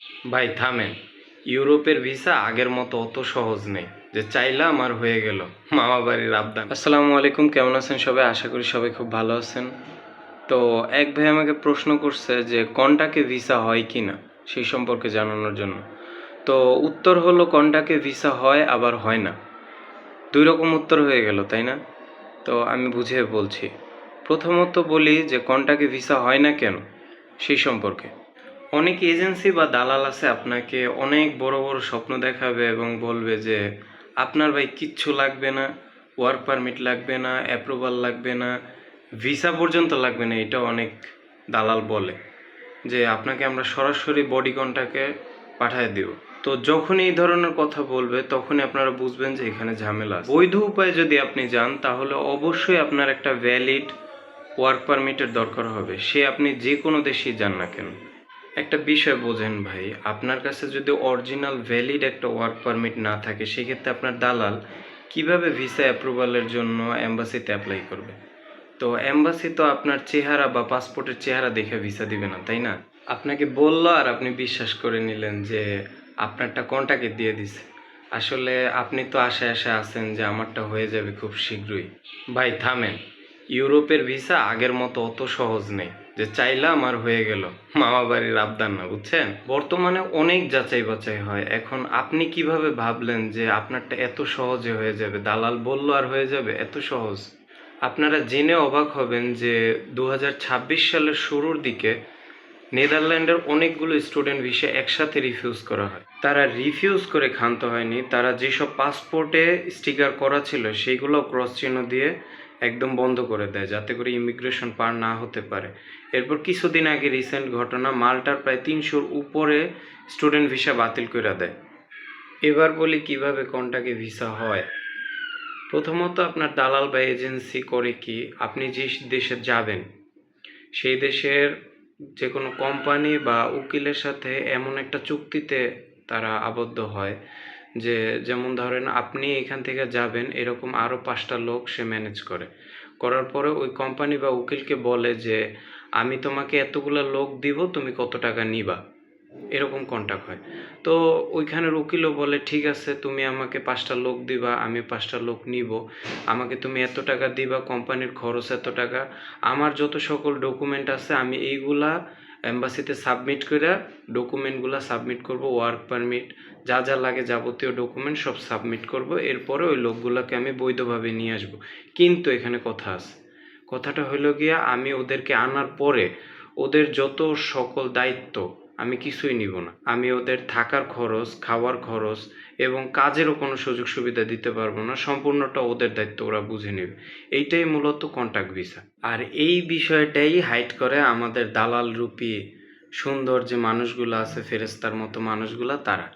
ভাই থামেন। ইউরোপের ভিসা আগের মতো অত সহজ নেই যে চাইলাম আর হয়ে গেল। মামা বাড়ির আবদান। আসসালামু আলাইকুম, কেমন আছেন সবাই? আশা করি সবাই খুব ভালো আছেন। তো এক ভাই আমাকে প্রশ্ন করছে যে কন্টাকে ভিসা হয় কি না, সেই সম্পর্কে জানানোর জন্য। তো উত্তর হলো কন্টাকে ভিসা হয় আবার হয় না। দুই রকম উত্তর হয়ে গেল, তাই না? তো আমি বুঝিয়ে বলছি। প্রথমত বলি যে কন্টাকে ভিসা হয় না কেন, সেই সম্পর্কে। অনেক এজেন্সি বা দালাল আছে আপনাকে অনেক বড় বড় স্বপ্ন দেখাবে এবং বলবে যে আপনার ভাই কিচ্ছু লাগবে না, ওয়ার্ক পারমিট লাগবে না, অ্যাপ্রুভাল লাগবে না, ভিসা পর্যন্ত লাগবে না। এটা অনেক দালাল বলে যে আপনাকে আমরা সরাসরি বডি কন্ট্যাক্টে পাঠিয়ে দেব। তো যখন এই ধরনের কথা বলবে তখনই আপনারা বুঝবেন যে এখানে ঝামেলা আছে। বৈধ উপায়ে যদি আপনি যান তাহলে অবশ্যই আপনার একটা ভ্যালিড ওয়ার্ক পারমিটের দরকার হবে, সে আপনি যে কোনো দেশেই যান না কেন। একটা বিষয় বোঝেন ভাই, আপনার কাছে যদি অরিজিনাল ভ্যালিড একটা ওয়ার্ক পারমিট না থাকে সেক্ষেত্রে আপনার দালাল কিভাবে ভিসা অ্যাপ্রুভালের জন্য এম্বাসিতে অ্যাপ্লাই করবে? তো এম্বাসি তো আপনার চেহারা বা পাসপোর্টের চেহারা দেখে ভিসা দিবে না, তাই না? আপনাকে বললো আর আপনি বিশ্বাস করে নিলেন যে আপনারটা কন্টাকে দিয়ে দিছে। আসলে আপনি তো আশায় আছেন যে আমারটা হয়ে যাবে খুব শীঘ্রই। ভাই থামেন। ইউরোপের ভিসা আগের মতো অত সহজ নেই যে চাইলাম আর হয়ে গেল। মামা বাড়ির আবদার না, বুঝছেন? বর্তমানে অনেক যাচাই বাছাই হয়। এখন আপনি কিভাবে ভাবলেন যে আপনারটা এত সহজে হয়ে যাবে? দালাল বললো আর হয়ে যাবে? এত সহজ? আপনারা জেনে অবাক হবেন যে 2026 সালের শুরুর দিকে নেদারল্যান্ডের অনেকগুলো স্টুডেন্ট ভিসা একসাথে রিফিউজ করা হয়। তারা রিফিউজ করে ক্ষান্ত হয়নি, তারা যেসব পাসপোর্টে স্টিকার করা ছিল সেইগুলো ক্রস চিহ্ন দিয়ে একদম বন্ধ করে দেয় যাতে করে ইমিগ্রেশন পার না হতে পারে। এরপর কিছুদিন আগে রিসেন্ট ঘটনা, মাল্টার প্রায় 300-র উপরে স্টুডেন্ট ভিসা বাতিল করে দেয়। এবার বলি কিভাবে কোনটাকে ভিসা হয়। প্রথমত আপনার দালাল বা এজেন্সি করে কি, আপনি যে দেশে যাবেন সেই দেশের যে কোনো কোম্পানি বা উকিলের সাথে এমন একটা চুক্তিতে তারা আবদ্ধ হয় যে, যেমন ধরেন আপনি এখান থেকে যাবেন এরকম আরও 5টা লোক সে ম্যানেজ করে। করার পরে ওই কোম্পানি বা উকিলকে বলে যে আমি তোমাকে এতগুলো লোক দিব, তুমি কত টাকা নিবা, এরকম কন্ট্যাক্ট হয়। তো ওইখানের উকিলও বলে ঠিক আছে, তুমি আমাকে 5টা লোক দিবা, আমি 5টা লোক নিব, আমাকে তুমি এত টাকা দিবা, কোম্পানির খরচ এত টাকা, আমার যত সকল ডকুমেন্ট আছে আমি এইগুলা এম্বাসিতে সাবমিট করে ডকুমেন্টগুলো সাবমিট করব, ওয়ার্ক পারমিট যা যা লাগে যাবতীয় ডকুমেন্ট সব সাবমিট করব, এরপরে ওই লোকগুলোকে আমি বৈধভাবে নিয়ে আসব। কিন্তু এখানে কথা আছে। কথাটা হলো গিয়া আমি ওদেরকে আনার পরে ওদের যত সকল দায়িত্ব আমি কিছুই নিব না। আমি ওদের থাকার খরচ, খাওয়ার খরচ এবং কাজেরও কোনো সুযোগ সুবিধা দিতে পারবো না। সম্পূর্ণটা ওদের দায়িত্ব, ওরা বুঝে নেবে। এইটাই মূলত কন্ট্রাক্ট ভিসা। আর এই বিষয়টাই হাইড করে আমাদের দালাল রূপী সুন্দর যে মানুষগুলো আছে, ফেরেস্তার মতো মানুষগুলা, তারা।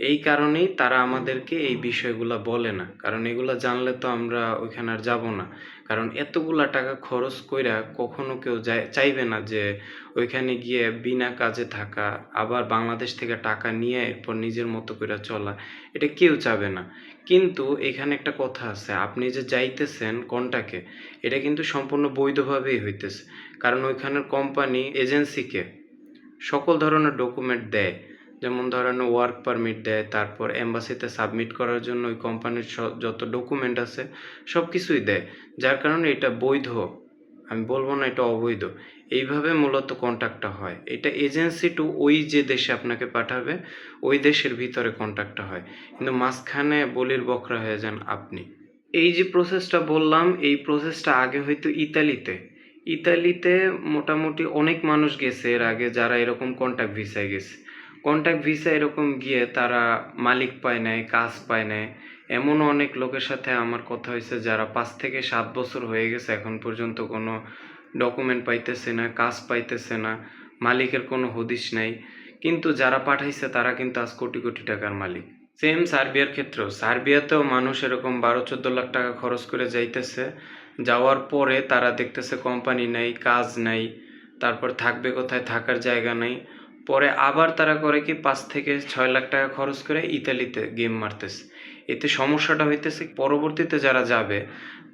এই কারণেই তারা আমাদেরকে এই বিষয়গুলো বলে না, কারণ এগুলো জানলে তো আমরা ওইখানে আর যাব না। কারণ এতগুলা টাকা খরচ কইরা কখনো কেউ চাইবে না যে ওইখানে গিয়ে বিনা কাজে থাকা, আবার বাংলাদেশ থেকে টাকা নিয়ে এরপর নিজের মতো করে চলা, এটা কেউ চাবে না। কিন্তু এখানে একটা কথা আছে, আপনি যে যাইতেছেন কোনটাকে, এটা কিন্তু সম্পূর্ণ বৈধভাবেই হইতেছে। কারণ ওইখানের কোম্পানি এজেন্সিকে সকল ধরনের ডকুমেন্ট দেয়, যেমন ধরেন ওয়ার্ক পারমিট দেয়, তারপর এম্বাসিতে সাবমিট করার জন্য ওই কোম্পানির যত ডকুমেন্ট আছে সব কিছুই দেয়, যার কারণে এটা বৈধ। আমি বলবো না এটা অবৈধ। এইভাবে মূলত কন্ট্যাক্টটা হয়। এটা এজেন্সি টু ওই যে দেশে আপনাকে পাঠাবে ওই দেশের ভিতরে কন্ট্যাক্টটা হয়, কিন্তু মাঝখানে বলির বকরা হয়ে যান আপনি। এই যে প্রসেসটা বললাম, এই প্রসেসটা আগে হয়তো ইতালিতে। ইতালিতে মোটামুটি অনেক মানুষ গেছে এর আগে যারা এরকম কন্ট্যাক্ট ভিসায় গেছে। কন্ট্যাক্ট ভিসা এরকম গিয়ে তারা মালিক পায় নাই, কাজ পায় নাই। এমনও অনেক লোকের সাথে আমার কথা হয়েছে যারা 5 থেকে 7 বছর হয়ে গেছে এখন পর্যন্ত কোনো ডকুমেন্ট পাইতেছে না, কাজ পাইতেছে না, মালিকের কোনো হদিশ নাই। কিন্তু যারা পাঠাইছে তারা কিন্তু আজ কোটি কোটি টাকার মালিক। সেম সার্বিয়ার ক্ষেত্রেও, সার্বিয়াতেও মানুষ এরকম 12-14 লাখ টাকা খরচ করে যাইতেছে, যাওয়ার পরে তারা দেখতেছে কোম্পানি নাই, কাজ নাই, তারপর থাকবে কোথায়, থাকার জায়গা নাই। পরে আবার তারা করে কি 5 থেকে 6 লাখ টাকা খরচ করে ইতালিতে গেম মারতেছে। এতে সমস্যাটা হইতেছে পরবর্তীতে যারা যাবে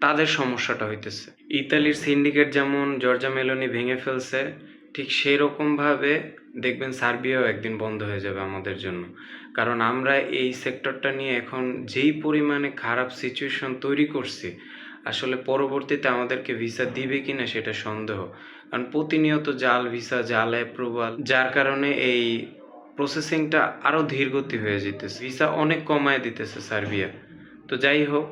তাদের সমস্যাটা হইতেছে। ইতালির সিন্ডিকেট যেমন জর্জা মেলোনি ভেঙে ফেলছে, ঠিক সেই রকমভাবে দেখবেন সার্বিয়াও একদিন বন্ধ হয়ে যাবে আমাদের জন্য। কারণ আমরা এই সেক্টরটা নিয়ে এখন যেই পরিমাণে খারাপ সিচুয়েশন তৈরি করছি, আসলে পরবর্তীতে আমাদেরকে ভিসা দিবে কিনা সেটা সন্দেহ। কারণ প্রতিনিয়ত জাল ভিসা, জাল অ্যাপ্রুভাল, যার কারণে এই প্রসেসিংটা আরও ধীরগতি হয়ে যেতেছে। ভিসা অনেক কমায় দিতেছে সার্বিয়া। তো যাই হোক,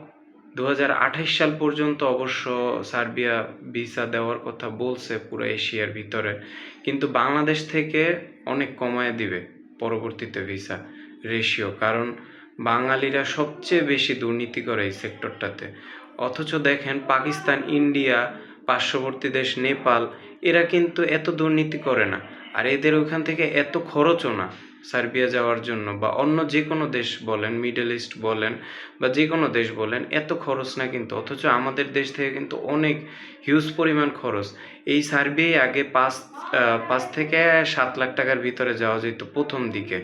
2028 সাল পর্যন্ত অবশ্য সার্বিয়া ভিসা দেওয়ার কথা বলছে পুরো এশিয়ার ভিতরে, কিন্তু বাংলাদেশ থেকে অনেক কমায় দিবে পরবর্তীতে ভিসা রেশিও। কারণ বাঙালিরা সবচেয়ে বেশি দুর্নীতি করে এই সেক্টরটাতে। অথচ দেখেন পাকিস্তান, ইন্ডিয়া, পার্শ্ববর্তী দেশ নেপাল, এরা কিন্তু এত দুর্নীতি করে না। আর এদের ওইখান থেকে এত খরচও না সার্বিয়া যাওয়ার জন্য, বা অন্য যে কোনো দেশ বলেন, মিডল ইস্ট বলেন বা যে কোনো দেশ বলেন, এত খরচ না কিন্তু। অথচ আমাদের দেশ থেকে কিন্তু অনেক হিউজ পরিমাণ খরচ। এই সার্বিয়ায় আগে 5 থেকে 7 লাখ টাকার ভিতরে যাওয়া যেত প্রথম দিকে,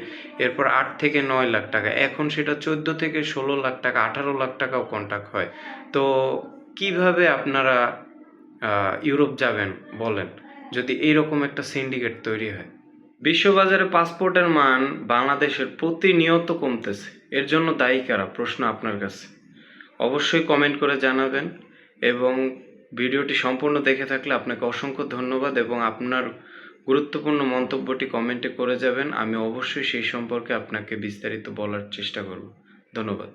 এরপর 8 থেকে 9 লাখ টাকা, এখন সেটা 14 থেকে 16 লাখ টাকা, 18 লাখ টাকাও কন্ট্যাক্ট হয়। তো কিভাবে আপনারা ইউরোপ যাবেন বলেন, যদি এইরকম একটা সিন্ডিকেট তৈরি হয়? বিশ্ববাজারে পাসপোর্টের মান বাংলাদেশের প্রতিনিয়ত কমতেছে। এর জন্য দায়ী কারা? প্রশ্ন আপনার কাছে। অবশ্যই কমেন্ট করে জানাবেন, এবং ভিডিওটি সম্পূর্ণ দেখে থাকলে আপনাকে অসংখ্য ধন্যবাদ, এবং আপনার গুরুত্বপূর্ণ মন্তব্যটি কমেন্টে করে যাবেন। আমি অবশ্যই সেই সম্পর্কে আপনাকে বিস্তারিত বলার চেষ্টা করব। ধন্যবাদ।